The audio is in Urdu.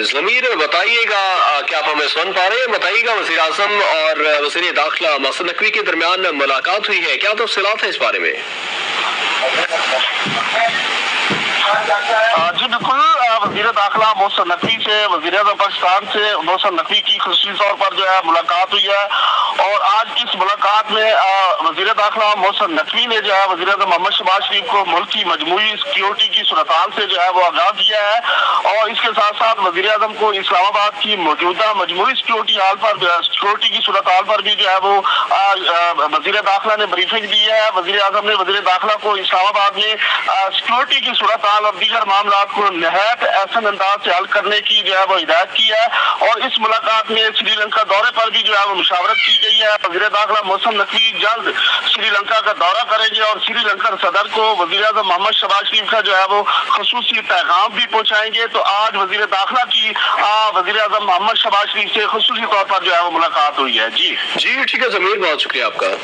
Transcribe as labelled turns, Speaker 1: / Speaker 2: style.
Speaker 1: ضمیر بتائیے گا، کیا آپ ہمیں سن پا رہے ہیں؟ بتائیے گا، وزیر اعظم اور وزیر داخلہ محسن نقوی کے درمیان ملاقات ہوئی ہے، کیا تفصیلات ہیں اس بارے میں؟
Speaker 2: جی بالکل، وزیر داخلہ محسن نقوی سے وزیر اعظم پاکستان سے محسن نقوی کی خصوصی طور پر جو ہے ملاقات ہوئی ہے، اور آج اس ملاقات میں وزیر داخلہ محسن نقوی نے جو ہے وزیر اعظم محمد شہباز شریف کو ملک کی مجموعی سیکیورٹی کی صورتحال سے جو ہے وہ آگاہ کیا ہے، اور اس کے ساتھ ساتھ وزیر اعظم کو اسلام آباد کی موجودہ مجموعی سیکیورٹی کی صورتحال پر بھی جو ہے وہ وزیر داخلہ نے بریفنگ دی ہے۔ وزیر اعظم نے وزیر داخلہ کو اسلام آباد میں سیکیورٹی کی صورتحال اور دیگر معاملات کو نہایت احسن انداز سے حل کرنے کی جو ہے وہ ہدایت کی ہے، اور اس ملاقات میں سری لنکا دورے پر بھی جو ہے وہ مشاورت کی گئی ہے۔ وزیر داخلہ محسن نقوی جلد سری لنکا کا دورہ کریں گے اور سری لنکن صدر کو وزیر اعظم محمد شہباز شریف کا جو ہے وہ خصوصی پیغام بھی پہنچائیں گے۔ تو آج وزیر داخلہ کی وزیر اعظم محمد شہباز شریف سے خصوصی طور پر جو ہے وہ ملاقات ہوئی ہے۔ جی
Speaker 1: ٹھیک ہے ضمیر، بہت شکریہ آپ کا۔